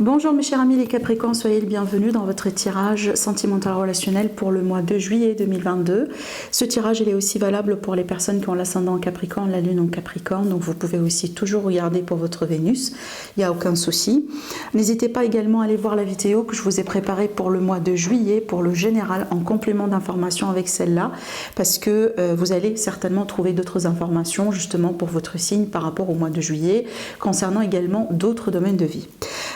Bonjour mes chers amis les Capricornes, soyez les bienvenus dans votre tirage sentimental relationnel pour le mois de juillet 2022. Ce tirage il est aussi valable pour les personnes qui ont l'ascendant en Capricorne, la lune en Capricorne, donc vous pouvez aussi toujours regarder pour votre Vénus, il n'y a aucun souci. N'hésitez pas également à aller voir la vidéo que je vous ai préparée pour le mois de juillet, pour le général, en complément d'informations avec celle-là, parce que vous allez certainement trouver d'autres informations justement pour votre signe par rapport au mois de juillet, concernant également d'autres domaines de vie.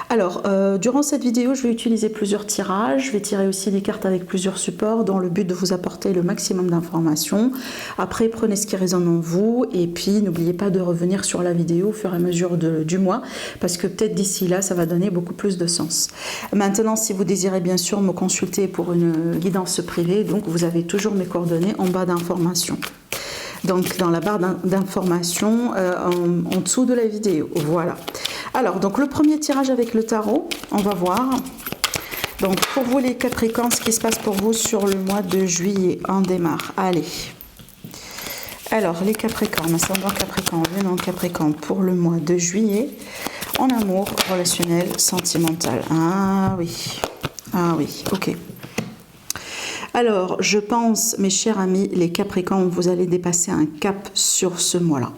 Alors, durant cette vidéo, je vais utiliser plusieurs tirages. Je vais tirer aussi des cartes avec plusieurs supports dans le but de vous apporter le maximum d'informations. Après, prenez ce qui résonne en vous et puis n'oubliez pas de revenir sur la vidéo au fur et à mesure du mois parce que peut-être d'ici là, ça va donner beaucoup plus de sens. Maintenant, si vous désirez bien sûr me consulter pour une guidance privée, donc vous avez toujours mes coordonnées en bas d'informations. Donc dans la barre d'informations en dessous de la vidéo, voilà. Alors donc le premier tirage avec le tarot, on va voir. Donc pour vous les Capricornes, ce qui se passe pour vous sur le mois de juillet, on démarre, allez. Alors les Capricornes, ascendant Capricorne, lune en Capricorne pour le mois de juillet, en amour, relationnel, sentimental. Ah oui, ok. Alors, je pense, mes chers amis, les Capricornes, vous allez dépasser un cap sur ce mois-là.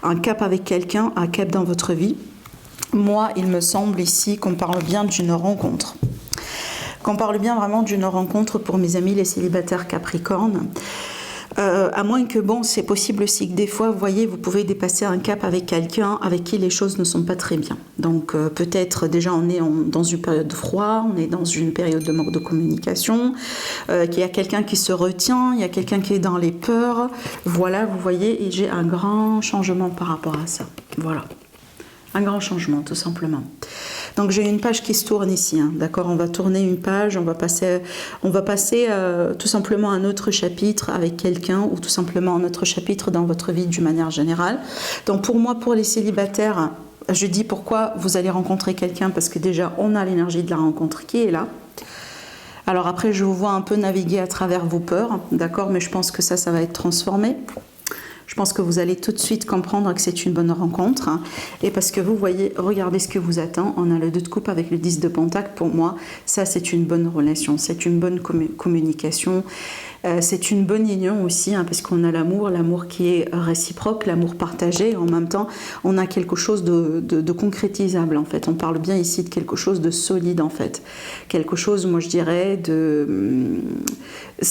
Un cap avec quelqu'un, un cap dans votre vie. Moi, il me semble ici qu'on parle bien d'une rencontre. Qu'on parle bien vraiment d'une rencontre pour mes amis les célibataires Capricornes. À moins que, bon, c'est possible aussi que des fois, vous voyez, vous pouvez dépasser un cap avec quelqu'un avec qui les choses ne sont pas très bien. Donc, peut-être déjà, on est dans une période de froid, on est dans une période de manque de communication, qu'il y a quelqu'un qui se retient, il y a quelqu'un qui est dans les peurs. Voilà, vous voyez, et j'ai un grand changement par rapport à ça. Voilà. Un grand changement, tout simplement. Donc j'ai une page qui se tourne ici, hein, d'accord. On va tourner une page, on va passer tout simplement un autre chapitre avec quelqu'un ou tout simplement un autre chapitre dans votre vie d'une manière générale. Donc pour moi, pour les célibataires, je dis pourquoi vous allez rencontrer quelqu'un parce que déjà on a l'énergie de la rencontre qui est là. Alors après je vous vois un peu naviguer à travers vos peurs, d'accord, mais je pense que ça va être transformé. Je pense que vous allez tout de suite comprendre que c'est une bonne rencontre. Hein, et parce que vous voyez, regardez ce que vous attend. On a le 2 de coupe avec le 10 de pentacle. Pour moi, ça, c'est une bonne relation. C'est une bonne communication. C'est une bonne union aussi, hein, parce qu'on a l'amour qui est réciproque, l'amour partagé. En même temps, on a quelque chose de concrétisable, en fait. On parle bien ici de quelque chose de solide, en fait. Quelque chose, moi, je dirais,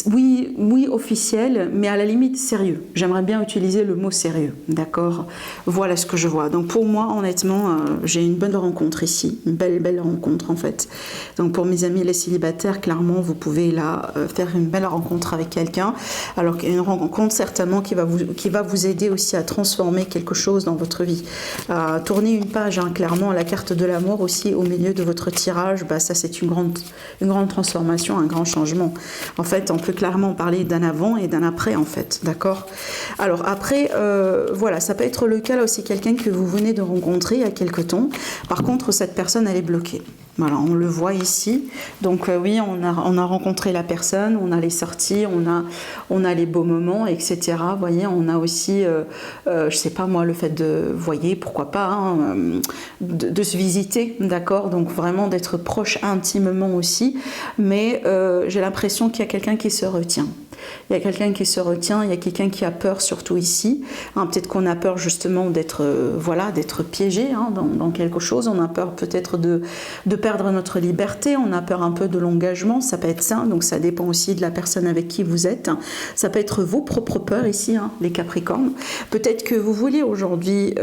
oui, officiel, mais à la limite sérieux. J'aimerais bien utiliser le mot sérieux, d'accord? Voilà ce que je vois. Donc pour moi, honnêtement, j'ai une bonne rencontre ici, une belle rencontre en fait. Donc pour mes amis les célibataires, clairement, vous pouvez là faire une belle rencontre avec quelqu'un. Alors une rencontre certainement qui va vous aider aussi à transformer quelque chose dans votre vie. Tourner une page, hein, clairement, la carte de l'amour aussi au milieu de votre tirage, bah, ça c'est une grande transformation, un grand changement. En fait, on peut clairement parler d'un avant et d'un après en fait, d'accord? Alors après, voilà, ça peut être le cas là aussi, quelqu'un que vous venez de rencontrer il y a quelque temps. Par contre, cette personne, elle est bloquée. Voilà, on le voit ici. Donc oui, on a rencontré la personne, on a les sorties, on a les beaux moments, etc. Vous voyez, on a aussi, je sais pas moi, le fait de, vous voyez, pourquoi pas, hein, de se visiter, d'accord? Donc vraiment d'être proche intimement aussi. Mais j'ai l'impression qu'il y a quelqu'un qui se retient. Il y a quelqu'un qui se retient, il y a quelqu'un qui a peur, surtout ici. Hein, peut-être qu'on a peur justement d'être d'être piégé, hein, dans quelque chose. On a peur peut-être de perdre notre liberté. On a peur un peu de l'engagement. Ça peut être ça. Donc ça dépend aussi de la personne avec qui vous êtes. Ça peut être vos propres peurs ici, hein, les Capricornes. Peut-être que vous voulez aujourd'hui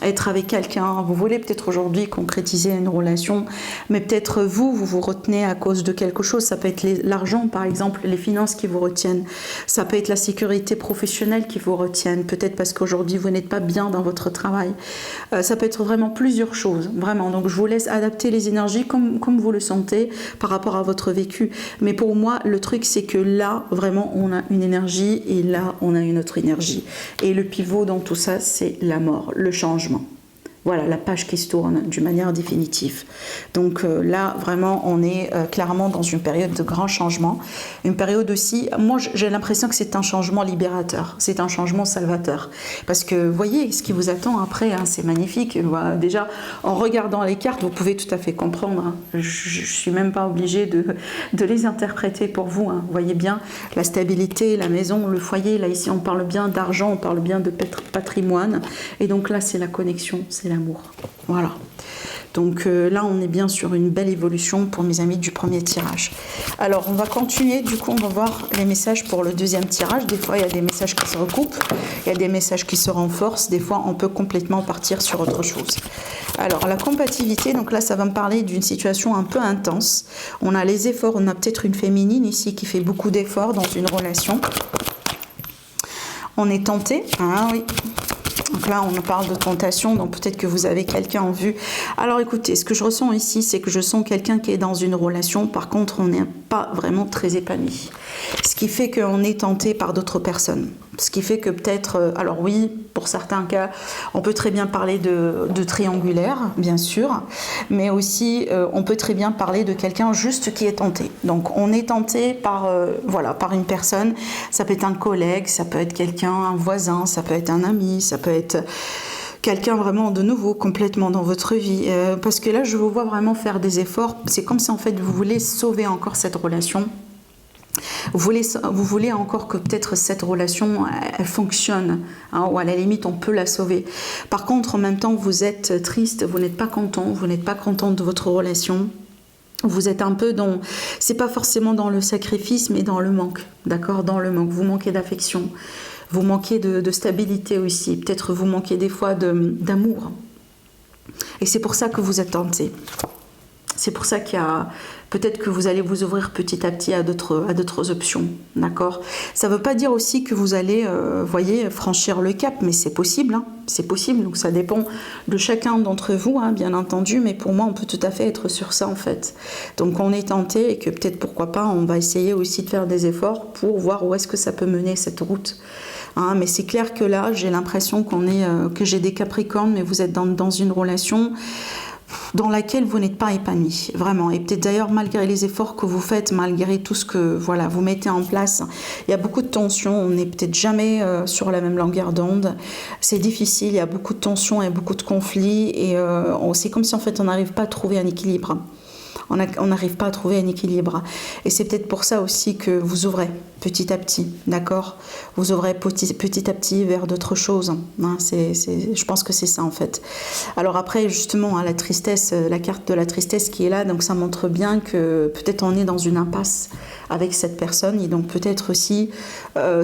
être avec quelqu'un. Vous voulez peut-être aujourd'hui concrétiser une relation. Mais peut-être vous retenez à cause de quelque chose. Ça peut être l'argent, par exemple, les finances qui vous retiennent. Ça peut être la sécurité professionnelle qui vous retienne. Peut-être parce qu'aujourd'hui, vous n'êtes pas bien dans votre travail. Ça peut être vraiment plusieurs choses. Vraiment. Donc, je vous laisse adapter les énergies comme vous le sentez par rapport à votre vécu. Mais pour moi, le truc, c'est que là, vraiment, on a une énergie et là, on a une autre énergie. Et le pivot dans tout ça, c'est la mort, le changement. Voilà, la page qui se tourne d'une manière définitive. Donc là, vraiment, on est clairement dans une période de grand changement. Une période aussi, moi j'ai l'impression que c'est un changement libérateur, c'est un changement salvateur. Parce que vous voyez, ce qui vous attend après, hein, c'est magnifique. Voilà, déjà, en regardant les cartes, vous pouvez tout à fait comprendre. Hein. Je ne suis même pas obligée de les interpréter pour vous. Hein. Vous voyez bien la stabilité, la maison, le foyer. Là, ici, on parle bien d'argent, on parle bien de patrimoine. Et donc là, c'est la connexion, c'est l'amour. Voilà. Donc là, on est bien sur une belle évolution pour mes amis du premier tirage. Alors, on va continuer. Du coup, on va voir les messages pour le deuxième tirage. Des fois, il y a des messages qui se recoupent. Il y a des messages qui se renforcent. Des fois, on peut complètement partir sur autre chose. Alors, la compatibilité. Donc là, ça va me parler d'une situation un peu intense. On a les efforts. On a peut-être une féminine ici qui fait beaucoup d'efforts dans une relation. On est tenté. Ah oui. Donc là, on parle de tentation, donc peut-être que vous avez quelqu'un en vue. Alors écoutez, ce que je ressens ici, c'est que je sens quelqu'un qui est dans une relation. Par contre, on n'est pas vraiment très épanoui. Ce qui fait qu'on est tenté par d'autres personnes. Ce qui fait que peut-être, alors oui, pour certains cas, on peut très bien parler de triangulaire, bien sûr, mais aussi on peut très bien parler de quelqu'un juste qui est tenté. Donc on est tenté par, voilà, par une personne. Ça peut être un collègue, ça peut être quelqu'un, un voisin, ça peut être un ami, ça peut être quelqu'un vraiment de nouveau complètement dans votre vie. Parce que là, je vous vois vraiment faire des efforts. C'est comme si en fait vous voulez sauver encore cette relation. Vous voulez encore que peut-être cette relation elle fonctionne, hein, ou à la limite on peut la sauver. Par contre, en même temps, vous êtes triste, vous n'êtes pas content, vous n'êtes pas content de votre relation. Vous êtes un peu dans, c'est pas forcément dans le sacrifice, mais dans le manque, d'accord, dans le manque. Vous manquez d'affection, vous manquez de stabilité aussi. Peut-être vous manquez des fois d'amour. Et c'est pour ça que vous êtes tenté. C'est pour ça qu'il y a peut-être que vous allez vous ouvrir petit à petit à d'autres options, d'accord. Ça ne veut pas dire aussi que vous allez, voyez, franchir le cap, mais c'est possible, hein, c'est possible. Donc ça dépend de chacun d'entre vous, hein, bien entendu, mais pour moi, on peut tout à fait être sur ça en fait. Donc on est tenté et que peut-être pourquoi pas, on va essayer aussi de faire des efforts pour voir où est-ce que ça peut mener cette route. Hein, mais c'est clair que là, j'ai l'impression que j'ai des Capricornes, mais vous êtes dans une relation dans laquelle vous n'êtes pas épanoui, vraiment. Et peut-être d'ailleurs, malgré les efforts que vous faites, malgré tout ce que voilà, vous mettez en place, il y a beaucoup de tensions, on n'est peut-être jamais sur la même longueur d'onde. C'est difficile, il y a beaucoup de tensions et beaucoup de conflits, et c'est comme si en fait on n'arrive pas à trouver un équilibre. On n'arrive pas à trouver un équilibre. Et c'est peut-être pour ça aussi que vous ouvrez petit à petit, d'accord? Vous ouvrez petit à petit vers d'autres choses. Hein, je pense que c'est ça en fait. Alors après, justement, hein, la tristesse, la carte de la tristesse qui est là, donc ça montre bien que peut-être on est dans une impasse avec cette personne. Et donc peut-être aussi,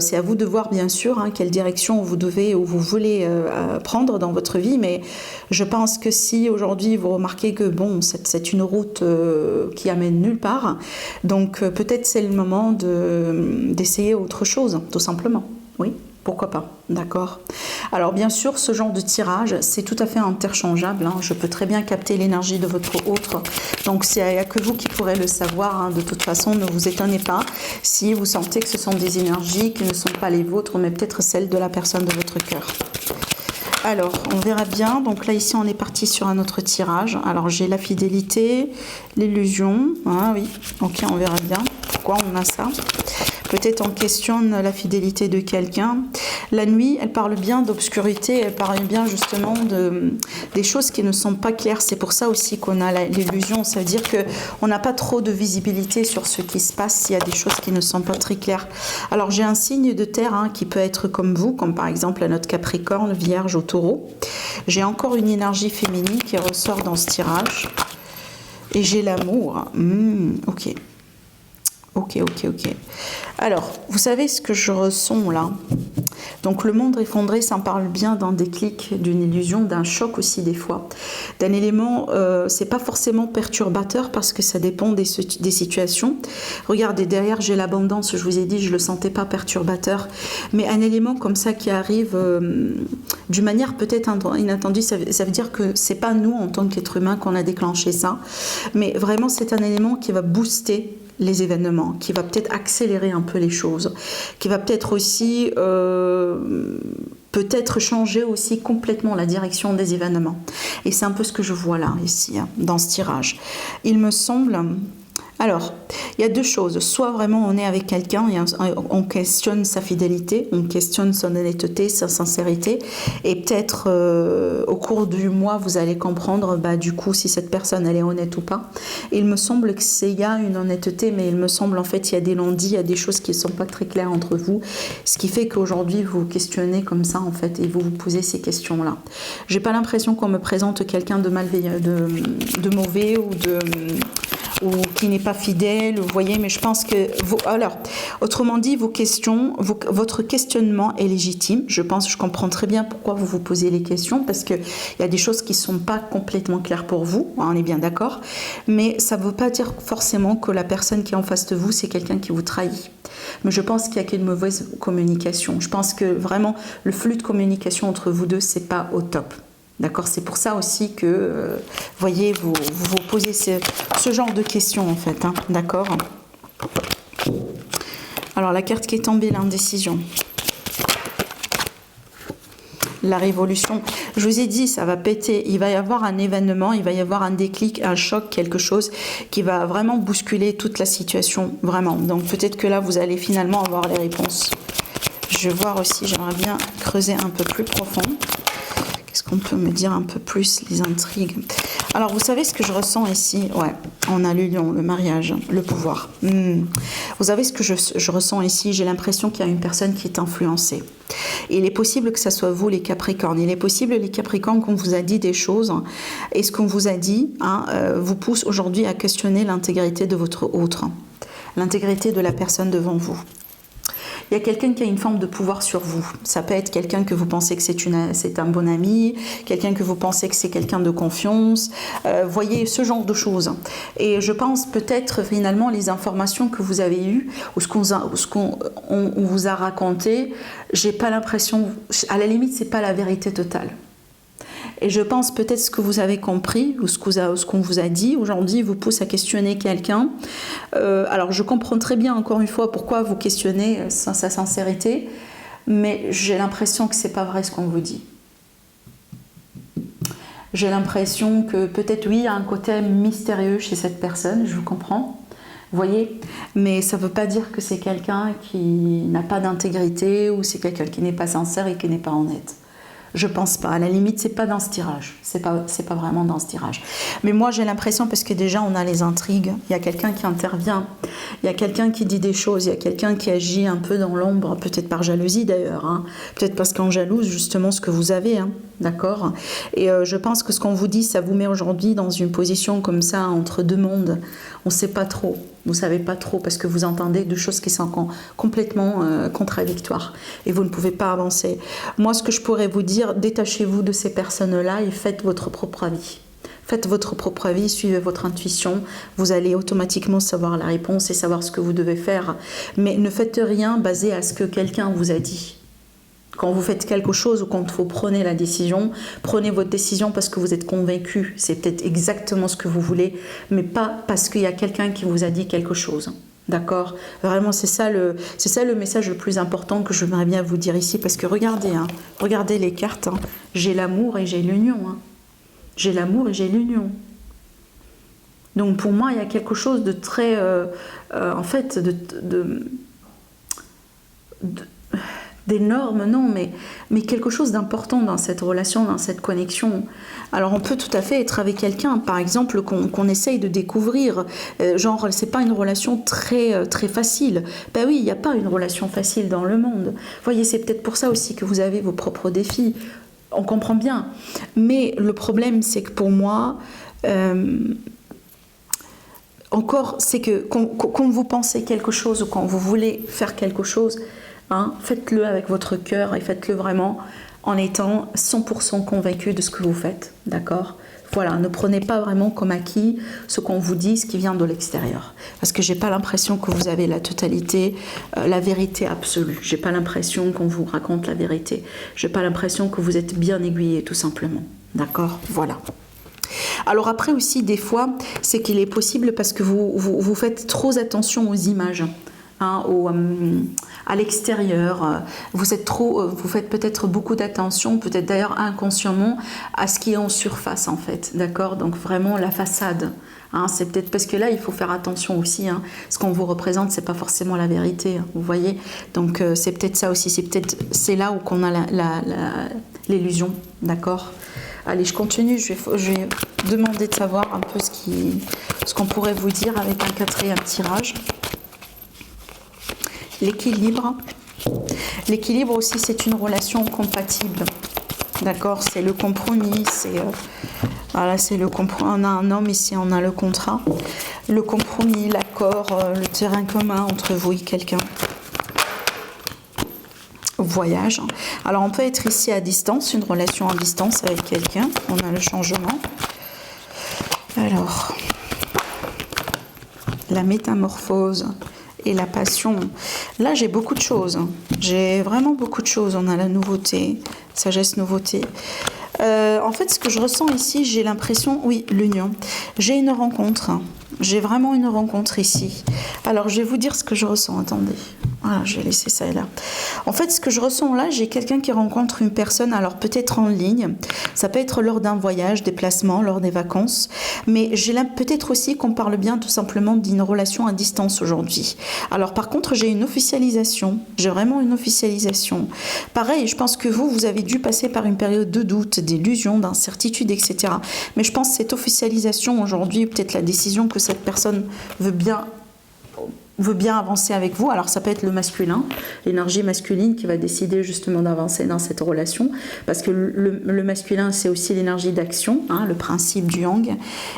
c'est à vous de voir bien sûr hein, quelle direction vous devez ou vous voulez prendre dans votre vie. Mais je pense que si aujourd'hui vous remarquez que bon, c'est une route qui amène nulle part, donc peut-être c'est le moment d'essayer autre chose, tout simplement. Oui, pourquoi pas, d'accord. Alors bien sûr, ce genre de tirage, c'est tout à fait interchangeable, hein. Je peux très bien capter l'énergie de votre autre, donc il n'y a que vous qui pourrez le savoir, hein. De toute façon, ne vous étonnez pas si vous sentez que ce sont des énergies qui ne sont pas les vôtres, mais peut-être celles de la personne de votre cœur. Alors, on verra bien. Donc là, ici, on est parti sur un autre tirage. Alors, j'ai la fidélité, l'illusion. Ah oui, ok, on verra bien pourquoi on a ça. Peut-être on questionne la fidélité de quelqu'un. La nuit, elle parle bien d'obscurité, elle parle bien justement des choses qui ne sont pas claires. C'est pour ça aussi qu'on a l'illusion. Ça veut dire qu'on n'a pas trop de visibilité sur ce qui se passe s'il y a des choses qui ne sont pas très claires. Alors j'ai un signe de terre hein, qui peut être comme vous, comme par exemple la note Capricorne, Vierge ou Taureau. J'ai encore une énergie féminine qui ressort dans ce tirage. Et j'ai l'amour. Ok. Ok. Alors, vous savez ce que je ressens là? Donc le monde effondré, ça en parle bien d'un déclic, d'une illusion, d'un choc aussi des fois, d'un élément, c'est pas forcément perturbateur parce que ça dépend des situations. Regardez, derrière j'ai l'abondance, je vous ai dit, je le sentais pas perturbateur, mais un élément comme ça qui arrive d'une manière peut-être inattendue, ça veut dire que c'est pas nous en tant qu'être humain qu'on a déclenché ça, mais vraiment c'est un élément qui va booster les événements, qui va peut-être accélérer un peu les choses, qui va peut-être aussi peut-être changer aussi complètement la direction des événements. Et c'est un peu ce que je vois là, ici, hein, dans ce tirage. Il me semble... Alors, il y a deux choses. Soit vraiment on est avec quelqu'un et on questionne sa fidélité, on questionne son honnêteté, sa sincérité. Et peut-être au cours du mois, vous allez comprendre du coup si cette personne elle est honnête ou pas. Et il me semble qu'il y a une honnêteté, mais il me semble en fait il y a des non-dits, il y a des choses qui ne sont pas très claires entre vous. Ce qui fait qu'aujourd'hui vous vous questionnez comme ça en fait et vous vous posez ces questions-là. J'ai pas l'impression qu'on me présente quelqu'un de malveillant, de mauvais ou qui n'est pas fidèle, vous voyez, mais je pense que... alors, autrement dit, votre questionnement est légitime. Je comprends très bien pourquoi vous vous posez les questions, parce qu'il y a des choses qui ne sont pas complètement claires pour vous, on est bien d'accord, mais ça ne veut pas dire forcément que la personne qui est en face de vous, c'est quelqu'un qui vous trahit. Mais je pense qu'il y a qu'une mauvaise communication. Je pense que vraiment, le flux de communication entre vous deux, c'est pas au top. D'accord, c'est pour ça aussi que, voyez, vous posez ce genre de questions en fait, hein, d'accord. Alors la carte qui est tombée, l'indécision. La révolution, je vous ai dit, ça va péter, il va y avoir un événement, il va y avoir un déclic, un choc, quelque chose qui va vraiment bousculer toute la situation, vraiment. Donc peut-être que là, vous allez finalement avoir les réponses. Je vais voir aussi, j'aimerais bien creuser un peu plus profond. Est-ce qu'on peut me dire un peu plus les intrigues? Alors, vous savez ce que je ressens ici? Ouais, on a le lion, le mariage, le pouvoir. Vous savez ce que je ressens ici? J'ai l'impression qu'il y a une personne qui est influencée. Et il est possible que ce soit vous, les Capricornes. Il est possible, les Capricornes, qu'on vous a dit des choses. Et ce qu'on vous a dit vous pousse aujourd'hui à questionner l'intégrité de votre autre. L'intégrité de la personne devant vous. Il y a quelqu'un qui a une forme de pouvoir sur vous. Ça peut être quelqu'un que vous pensez que c'est un bon ami, quelqu'un que vous pensez que c'est quelqu'un de confiance. Voyez, ce genre de choses. Et je pense peut-être finalement les informations que vous avez eues ou ce qu'on vous a raconté, j'ai pas l'impression, à la limite, c'est pas la vérité totale. Et je pense peut-être ce que vous avez compris ou ce qu'on vous a dit aujourd'hui vous pousse à questionner quelqu'un. Alors je comprends très bien encore une fois pourquoi vous questionnez sa sincérité, mais j'ai l'impression que c'est pas vrai ce qu'on vous dit. J'ai l'impression que peut-être oui, il y a un côté mystérieux chez cette personne, je vous comprends. Vous voyez, mais ça ne veut pas dire que c'est quelqu'un qui n'a pas d'intégrité ou c'est quelqu'un qui n'est pas sincère et qui n'est pas honnête. Je pense pas. À la limite, c'est pas dans ce tirage. C'est pas vraiment dans ce tirage. Mais moi, j'ai l'impression, parce que déjà, on a les intrigues. Il y a quelqu'un qui intervient. Il y a quelqu'un qui dit des choses. Il y a quelqu'un qui agit un peu dans l'ombre, peut-être par jalousie d'ailleurs. Hein. Peut-être parce qu'on jalouse justement ce que vous avez. Hein. D'accord. Et je pense que ce qu'on vous dit, ça vous met aujourd'hui dans une position comme ça, entre deux mondes. On ne sait pas trop. Vous ne savez pas trop parce que vous entendez deux choses qui sont complètement contradictoires et vous ne pouvez pas avancer. Moi, ce que je pourrais vous dire, détachez-vous de ces personnes-là et faites votre propre avis. Faites votre propre avis, suivez votre intuition. Vous allez automatiquement savoir la réponse et savoir ce que vous devez faire. Mais ne faites rien basé à ce que quelqu'un vous a dit. Quand vous faites quelque chose ou quand vous prenez la décision, prenez votre décision parce que vous êtes convaincu. C'est peut-être exactement ce que vous voulez, mais pas parce qu'il y a quelqu'un qui vous a dit quelque chose. D'accord? Vraiment, c'est ça le message le plus important que j'aimerais bien vous dire ici. Parce que regardez, regardez les cartes. J'ai l'amour et j'ai l'union. J'ai l'amour et j'ai l'union. Donc pour moi, il y a quelque chose de très... en fait, d'énorme, non, mais quelque chose d'important dans cette relation, dans cette connexion. Alors on peut tout à fait être avec quelqu'un, par exemple, qu'on essaye de découvrir, genre c'est pas une relation très, très facile. Ben oui, il n'y a pas une relation facile dans le monde. Vous voyez, c'est peut-être pour ça aussi que vous avez vos propres défis. On comprend bien. Mais le problème, c'est que pour moi... encore, c'est que quand vous pensez quelque chose ou quand vous voulez faire quelque chose, faites-le avec votre cœur et faites-le vraiment en étant 100% convaincu de ce que vous faites, d'accord? Voilà, ne prenez pas vraiment comme acquis ce qu'on vous dit, ce qui vient de l'extérieur. Parce que j'ai pas l'impression que vous avez la totalité, la vérité absolue. J'ai pas l'impression qu'on vous raconte la vérité. J'ai pas l'impression que vous êtes bien aiguillé, tout simplement. D'accord? Voilà. Alors après aussi, des fois, c'est qu'il est possible parce que vous faites trop attention aux images. hein, à l'extérieur. Vous faites peut-être beaucoup d'attention, peut-être d'ailleurs inconsciemment, à ce qui est en surface en fait, d'accord? Donc vraiment la façade. Hein, c'est peut-être parce que là il faut faire attention aussi, hein. Ce qu'on vous représente c'est pas forcément la vérité, hein, vous voyez, donc c'est peut-être ça aussi, c'est là où qu'on a l'illusion, d'accord. Allez, je continue, je vais demander de savoir un peu ce qu'on pourrait vous dire avec un quatrième tirage. L'équilibre. L'équilibre aussi, c'est une relation compatible. D'accord, c'est le compromis, voilà, c'est le compromis. On a un homme ici, on a le contrat, le compromis, l'accord, le terrain commun entre vous et quelqu'un. Voyage. Alors on peut être ici à distance, une relation à distance avec quelqu'un. On a le changement. Alors, la métamorphose et la passion. Là, j'ai beaucoup de choses. J'ai vraiment beaucoup de choses. On a la nouveauté, sagesse, nouveauté. En fait, ce que je ressens ici, j'ai l'impression, oui, l'union. J'ai une rencontre. J'ai vraiment une rencontre ici. Alors, je vais vous dire ce que je ressens. Attendez. Voilà, je vais laisser ça là. En fait, ce que je ressens là, j'ai quelqu'un qui rencontre une personne, alors peut-être en ligne, ça peut être lors d'un voyage, déplacement, lors des vacances, mais j'ai peut-être aussi qu'on parle bien tout simplement d'une relation à distance aujourd'hui. Alors par contre, j'ai une officialisation, j'ai vraiment une officialisation. Pareil, je pense que vous avez dû passer par une période de doute, d'illusion, d'incertitude, etc. Mais je pense que cette officialisation aujourd'hui, peut-être la décision que cette personne veut bien avancer avec vous. Alors ça peut être le masculin, l'énergie masculine qui va décider justement d'avancer dans cette relation, parce que le masculin c'est aussi l'énergie d'action, hein, le principe du yang,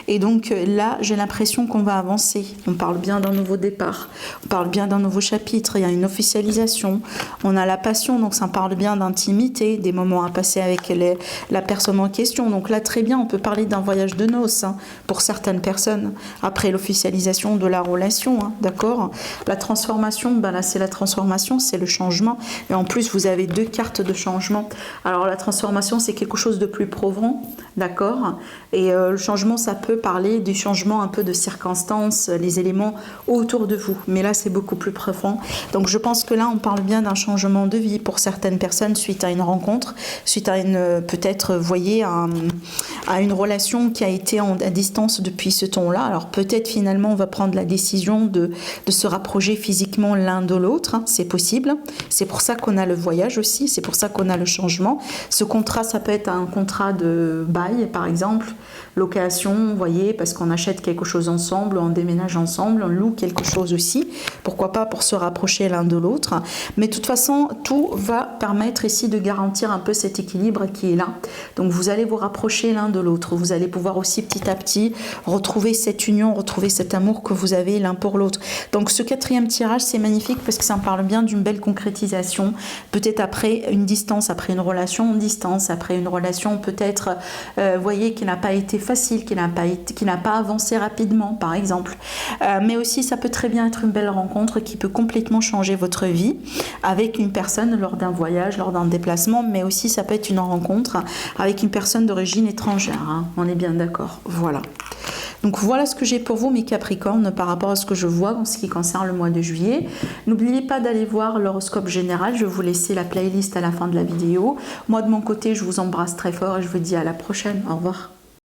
et donc là j'ai l'impression qu'on va avancer. On parle bien d'un nouveau départ, on parle bien d'un nouveau chapitre, il y a une officialisation, on a la passion, donc ça parle bien d'intimité, des moments à passer avec la personne en question. Donc là très bien, on peut parler d'un voyage de noces, hein, pour certaines personnes, après l'officialisation de la relation, hein, d'accord. La transformation, ben là c'est la transformation, c'est le changement. Et en plus vous avez deux cartes de changement. Alors la transformation c'est quelque chose de plus profond, d'accord. Et le changement ça peut parler du changement un peu de circonstances, les éléments autour de vous. Mais là c'est beaucoup plus profond. Donc je pense que là on parle bien d'un changement de vie pour certaines personnes suite à une rencontre, suite à peut-être, vous voyez, à une relation qui a été à distance depuis ce temps-là. Alors peut-être finalement on va prendre la décision de se rapprocher physiquement l'un de l'autre, hein, c'est possible. C'est pour ça qu'on a le voyage aussi, c'est pour ça qu'on a le changement. Ce contrat, ça peut être un contrat de bail, par exemple, location, vous voyez, parce qu'on achète quelque chose ensemble, on déménage ensemble, on loue quelque chose aussi. Pourquoi pas pour se rapprocher l'un de l'autre. Mais de toute façon, tout va permettre ici de garantir un peu cet équilibre qui est là. Donc vous allez vous rapprocher l'un de l'autre. Vous allez pouvoir aussi petit à petit retrouver cette union, retrouver cet amour que vous avez l'un pour l'autre. Donc ce quatrième tirage, c'est magnifique parce que ça me parle bien d'une belle concrétisation. Peut-être après une distance, après une relation en distance, après une relation peut-être, vous voyez, qui n'a pas été facile, qui n'a pas avancé rapidement, par exemple. Mais aussi, ça peut très bien être une belle rencontre qui peut complètement changer votre vie avec une personne lors d'un voyage, lors d'un déplacement, mais aussi ça peut être une rencontre avec une personne d'origine étrangère, hein. On est bien d'accord. Voilà. Donc voilà ce que j'ai pour vous mes Capricornes par rapport à ce que je vois en ce qui concerne le mois de juillet. N'oubliez pas d'aller voir l'horoscope général, je vais vous laisser la playlist à la fin de la vidéo. Moi de mon côté je vous embrasse très fort et je vous dis à la prochaine, au revoir.